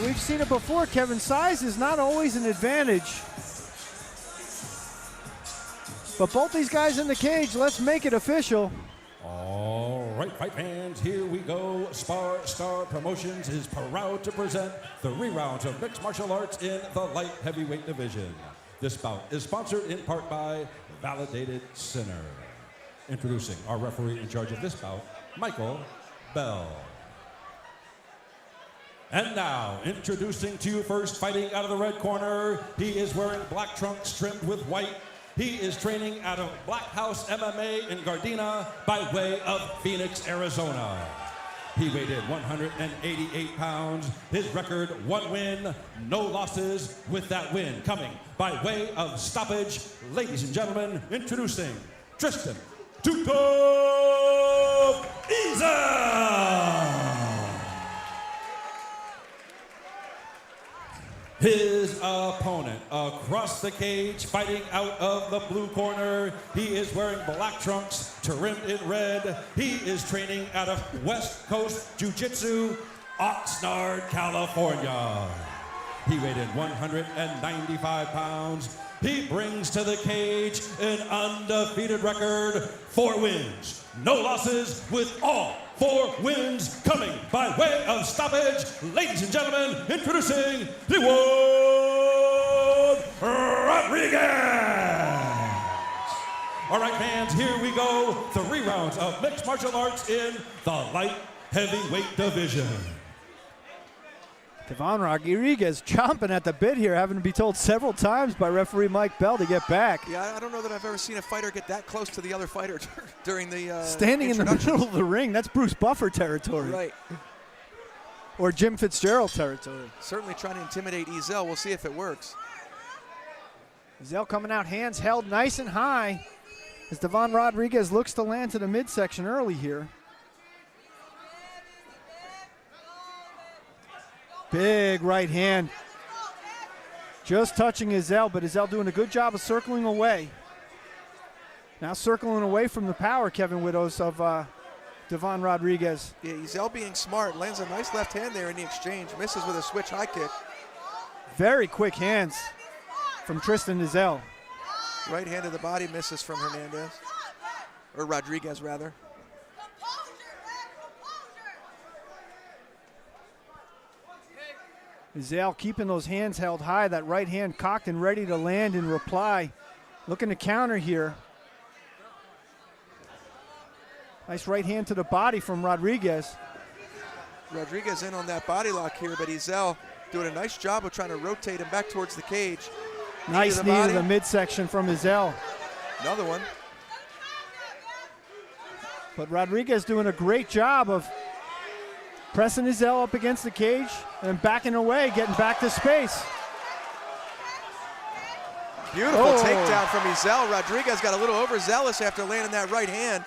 we've seen it before, Kevin. Size is not always an advantage. But both these guys in the cage, let's make it official. All right, fight fans, here we go. SparStar Promotions is proud to present 3 rounds of mixed martial arts in the light heavyweight division. This bout is sponsored in part by Validated Sinner. Introducing our referee in charge of this bout, Michael Bell. And now, introducing to you first, fighting out of the red corner, he is wearing black trunks trimmed with white. He is training out of Black House MMA in Gardena by way of Phoenix, Arizona. He weighed in 188 pounds. His record, 1 win, no losses, with that win coming by way of stoppage. Ladies and gentlemen, introducing Tristan Ezell. His opponent across the cage, fighting out of the blue corner. He is wearing black trunks trimmed in red. He is training out of West Coast Jiu-Jitsu, Oxnard, California. He weighed in 195 pounds. He brings to the cage an undefeated record, 4 wins, no losses, with all 4 wins coming by way of stoppage. Ladies and gentlemen, introducing Dewuan Rodriguez. All right, fans, here we go. 3 rounds of mixed martial arts in the light heavyweight division. Dewuan Rodriguez chomping at the bit here, having to be told several times by referee Mike Bell to get back. Yeah, I don't know that I've ever seen a fighter get that close to the other fighter during the standing in the middle of the ring. That's Bruce Buffer territory. Right. Or Jim Fitzgerald territory. Certainly trying to intimidate Ezell. We'll see if it works. Ezell coming out, hands held nice and high as Dewuan Rodriguez looks to land to the midsection early here. Big right hand. Just touching Ezell, but Ezell doing a good job of circling away. Now circling away from the power, Kevin Widows, of Dewuan Rodriguez. Yeah, Ezell being smart, lands a nice left hand there in the exchange, misses with a switch high kick. Very quick hands from Tristan Ezell. Right hand to the body misses from Hernandez, or Rodriguez rather. Ezell keeping those hands held high, that right hand cocked and ready to land in reply. Looking to counter here. Nice right hand to the body from Rodriguez. Rodriguez in on that body lock here, but Ezell doing a nice job of trying to rotate him back towards the cage. Nice knee to the midsection from Ezell. Another one. But Rodriguez doing a great job of pressing Ezell up against the cage and backing away, getting back to space. Beautiful takedown from Ezell. Rodriguez got a little overzealous after landing that right hand.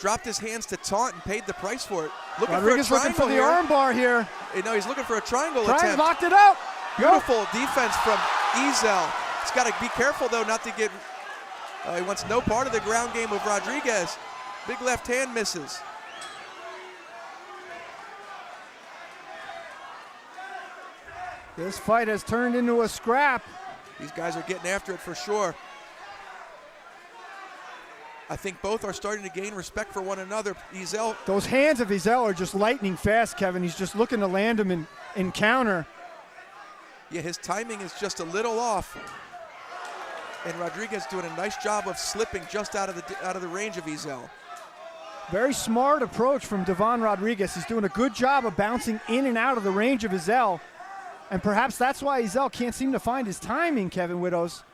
Dropped his hands to taunt and paid the price for it. Rodriguez looking for the arm bar here. No, he's looking for a triangle attempt. Locked it out. Beautiful defense from Ezell. He's got to be careful, though, not to get, he wants no part of the ground game of Rodriguez. Big left hand misses. This fight has turned into a scrap. These guys are getting after it for sure. I think both are starting to gain respect for one another. Ezell. Those hands of Ezell are just lightning fast, Kevin. He's just looking to land him in counter. Yeah, his timing is just a little off. And Rodriguez doing a nice job of slipping just out of the range of Ezell. Very smart approach from Dewuan Rodriguez. He's doing a good job of bouncing in and out of the range of Ezell. And perhaps that's why Ezell can't seem to find his timing, Kevin Widows.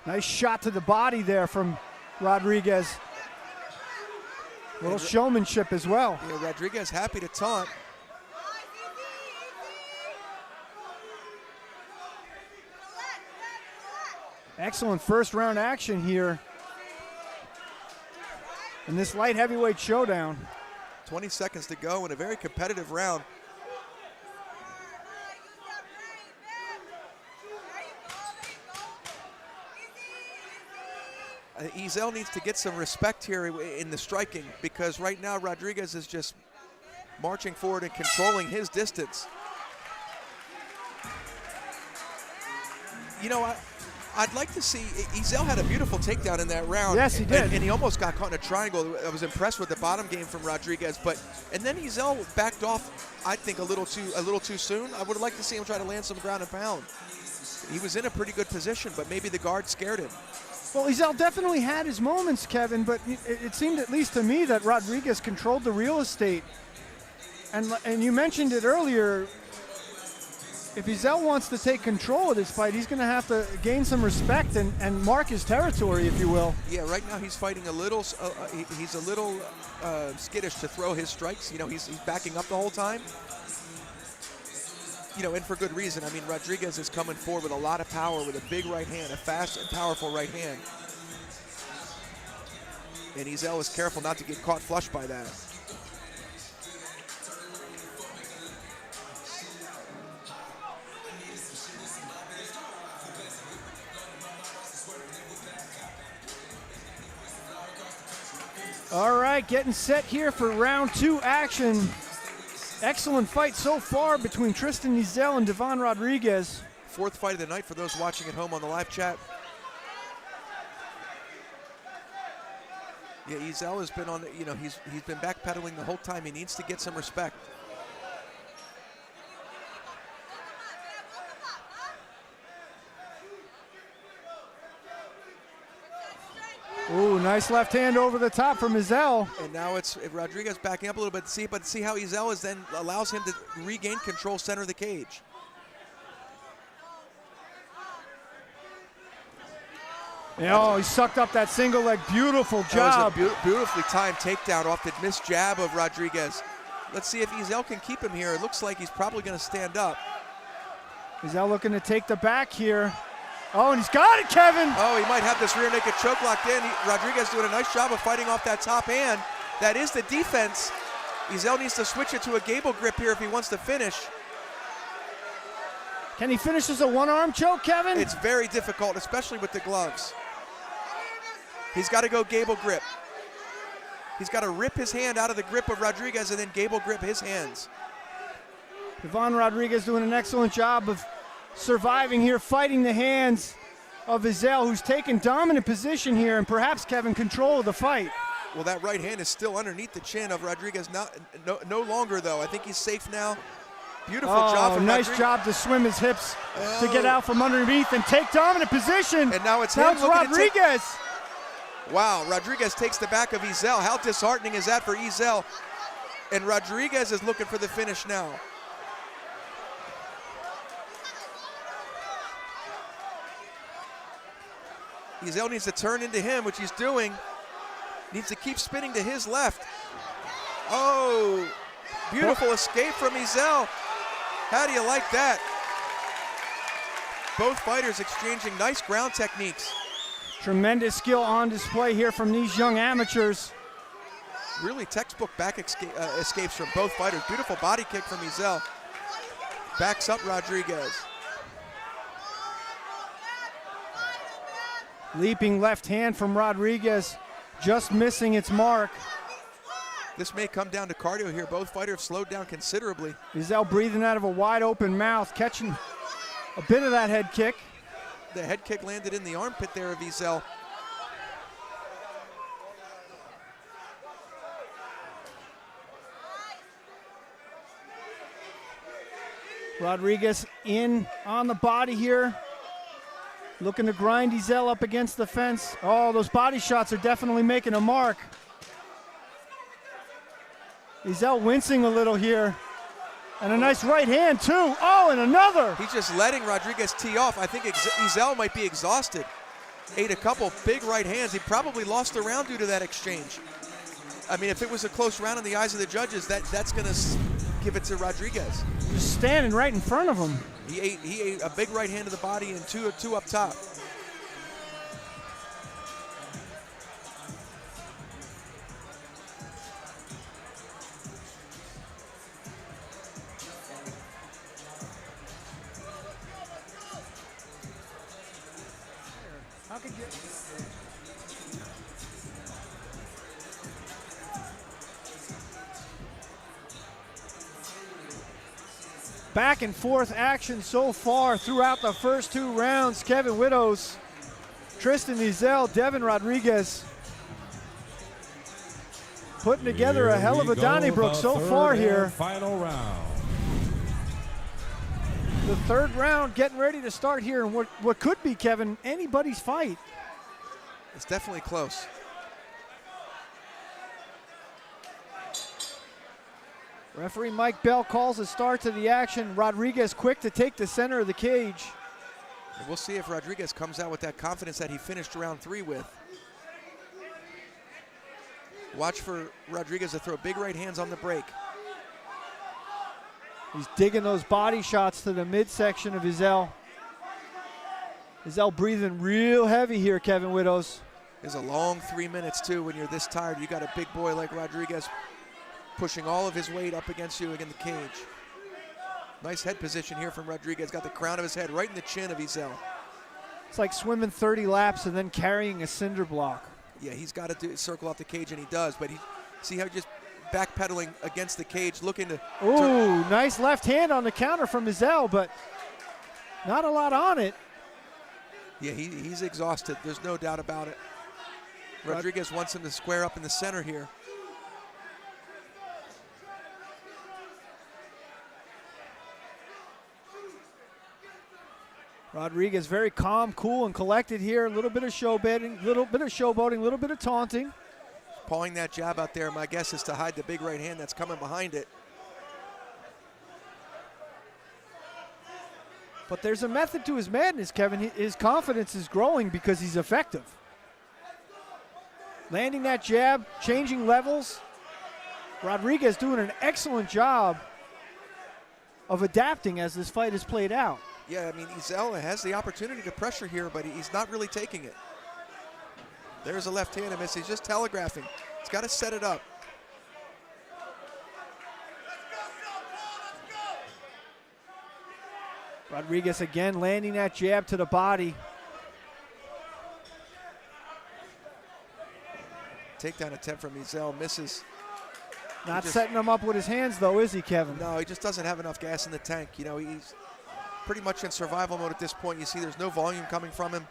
Nice shot to the body there from Rodriguez. A little showmanship as well. Yeah, Rodriguez happy to taunt. Excellent first round action here in this light heavyweight showdown. 20 seconds to go in a very competitive round. Ezell needs to get some respect here in the striking, because right now Rodriguez is just marching forward and controlling his distance. You know, I'd like to see, Ezell had a beautiful takedown in that round. Yes, he did. And he almost got caught in a triangle. I was impressed with the bottom game from Rodriguez, and then Ezell backed off, I think, a little too soon. I would have liked to see him try to land some ground and pound. He was in a pretty good position, but maybe the guard scared him. Well, Ezell definitely had his moments, Kevin, but it seemed, at least to me, that Rodriguez controlled the real estate. And you mentioned it earlier, if Ezell wants to take control of this fight, he's going to have to gain some respect and mark his territory, if you will. Yeah, right now he's fighting a little, he's a little skittish to throw his strikes. You know, he's backing up the whole time. You know, and for good reason. I mean, Rodriguez is coming forward with a lot of power, with a big right hand, a fast and powerful right hand. And Ezell is careful not to get caught flush by that. All right, getting set here for round 2 action. Excellent fight so far between Tristan Ezell and Dewuan Rodriguez. 4th fight of the night for those watching at home on the live chat. Yeah, Ezell has been on, you know, he's been backpedaling the whole time. He needs to get some respect. Ooh, nice left hand over the top from Ezell. And now it's Rodriguez backing up a little bit. See how Ezell is then allows him to regain control center of the cage. Oh, he sucked up that single leg. Beautiful job. That was a beautifully timed takedown off the missed jab of Rodriguez. Let's see if Ezell can keep him here. It looks like he's probably going to stand up. Ezell looking to take the back here. Oh, and he's got it, Kevin. Oh, he might have this rear naked choke locked in. Rodriguez doing a nice job of fighting off that top hand. That is the defense. Ezell needs to switch it to a gable grip here if he wants to finish. Can he finish as a one-arm choke, Kevin? It's very difficult, especially with the gloves. He's got to go gable grip. He's got to rip his hand out of the grip of Rodriguez and then gable grip his hands. Dewuan Rodriguez doing an excellent job of surviving here, fighting the hands of Ezell, who's taken dominant position here and perhaps, Kevin, control of the fight. Well, that right hand is still underneath the chin of Rodriguez. No longer, though. I think he's safe now. Beautiful job from nice Rodriguez. Job to swim his hips to get out from underneath and take dominant position. And now it's now him it's looking to take. Rodriguez. Wow, Rodriguez takes the back of Ezell. How disheartening is that for Ezell? And Rodriguez is looking for the finish now. Ezell needs to turn into him, which he's doing. Needs to keep spinning to his left. Oh, beautiful escape from Ezell. How do you like that? Both fighters exchanging nice ground techniques. Tremendous skill on display here from these young amateurs. Really textbook back escapes from both fighters. Beautiful body kick from Ezell. Backs up Rodriguez. Leaping left hand from Rodriguez, just missing its mark. This may come down to cardio here. Both fighters have slowed down considerably. Ezell breathing out of a wide open mouth, catching a bit of that head kick. The head kick landed in the armpit there of Ezell. Rodriguez in on the body here. Looking to grind Ezell up against the fence. Oh, those body shots are definitely making a mark. Ezell wincing a little here. And a nice right hand, too. Oh, and another. He's just letting Rodriguez tee off. I think Ezell might be exhausted. Ate a couple big right hands. He probably lost the round due to that exchange. I mean, if it was a close round in the eyes of the judges, that's going to give it to Rodriguez. Just standing right in front of him. He ate a big right hand to the body and two up top. How could you? Back and forth action so far throughout the first 2 rounds. Kevin Widows, Tristan Ezell, Devin Rodriguez putting together a hell of a Donnybrook so far here. Final round. The 3rd round getting ready to start here in what could be, Kevin, anybody's fight. It's definitely close. Referee Mike Bell calls a start to the action. Rodriguez quick to take the center of the cage. And we'll see if Rodriguez comes out with that confidence that he finished round 3 with. Watch for Rodriguez to throw big right hands on the break. He's digging those body shots to the midsection of Ezell. Ezell breathing real heavy here, Kevin Widows. It's a long 3 minutes, too, when you're this tired. You got a big boy like Rodriguez pushing all of his weight up against you in the cage. Nice head position here from Rodriguez. Got the crown of his head right in the chin of Ezell. It's like swimming 30 laps and then carrying a cinder block. Yeah, he's got to circle off the cage, and he does. But see how just backpedaling against the cage, looking to... Ooh, nice left hand on the counter from Ezell, but not a lot on it. Yeah, he's exhausted. There's no doubt about it. Rodriguez wants him to square up in the center here. Rodriguez very calm, cool, and collected here. A little bit of showboating, little bit of taunting. Pawing that jab out there, my guess is to hide the big right hand that's coming behind it. But there's a method to his madness, Kevin. His confidence is growing because he's effective. Landing that jab, changing levels. Rodriguez doing an excellent job of adapting as this fight is played out. Yeah, I mean, Ezell has the opportunity to pressure here, but he's not really taking it. There's a left hand miss. He's just telegraphing. He's got to set it up. Rodriguez again landing that jab to the body. Takedown attempt from Ezell misses. Not setting him up with his hands, though, is he, Kevin? No, he just doesn't have enough gas in the tank. You know, he's pretty much in survival mode at this point. You see there's no volume coming from him.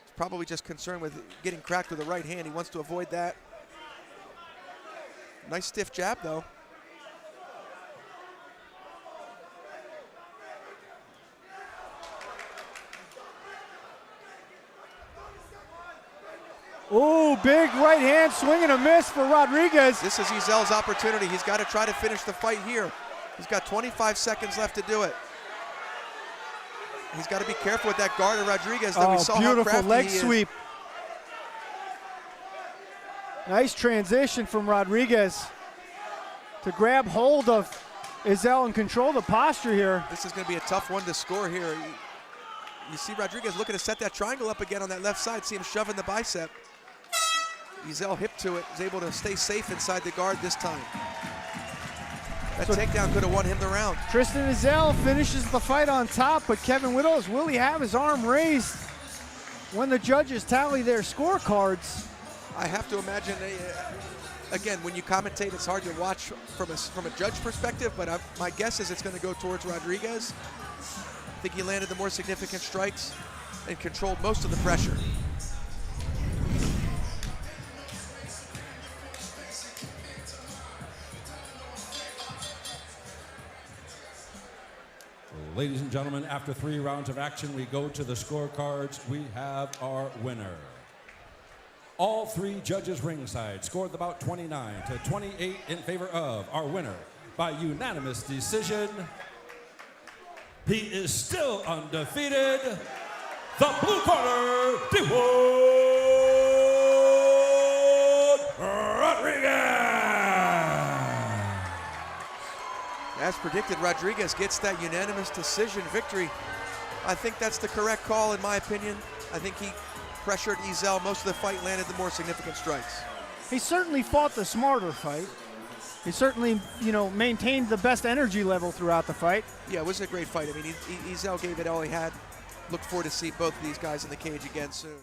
He's probably just concerned with getting cracked with the right hand. He wants to avoid that. Nice stiff jab, though. Oh, big right hand swing and a miss for Rodriguez. This is Ezell's opportunity. He's got to try to finish the fight here. He's got 25 seconds left to do it. He's got to be careful with that guard of Rodriguez. That we saw beautiful how crafty leg he is. sweep. Nice transition from Rodriguez to grab hold of Ezell and control the posture here. This is going to be a tough one to score here. You see Rodriguez looking to set that triangle up again on that left side. See him shoving the bicep. Ezell hip to it, is able to stay safe inside the guard this time. That takedown could have won him the round. Tristan Ezell finishes the fight on top, but Kevin Widows, will he have his arm raised when the judges tally their scorecards? I have to imagine, again, when you commentate, it's hard to watch from a judge perspective, but my guess is it's going to go towards Rodriguez. I think he landed the more significant strikes and controlled most of the pressure. Ladies and gentlemen, after 3 rounds of action, we go to the scorecards. We have our winner. All 3 judges ringside scored the bout 29-28 in favor of our winner by unanimous decision. He is still undefeated. The blue corner, Dewuan Rodriguez. As predicted, Rodriguez gets that unanimous decision victory. I think that's the correct call in my opinion. I think he pressured Ezell most of the fight, landed the more significant strikes. He certainly fought the smarter fight. He certainly, maintained the best energy level throughout the fight. Yeah, it was a great fight. I mean, Ezell gave it all he had. Look forward to see both of these guys in the cage again soon.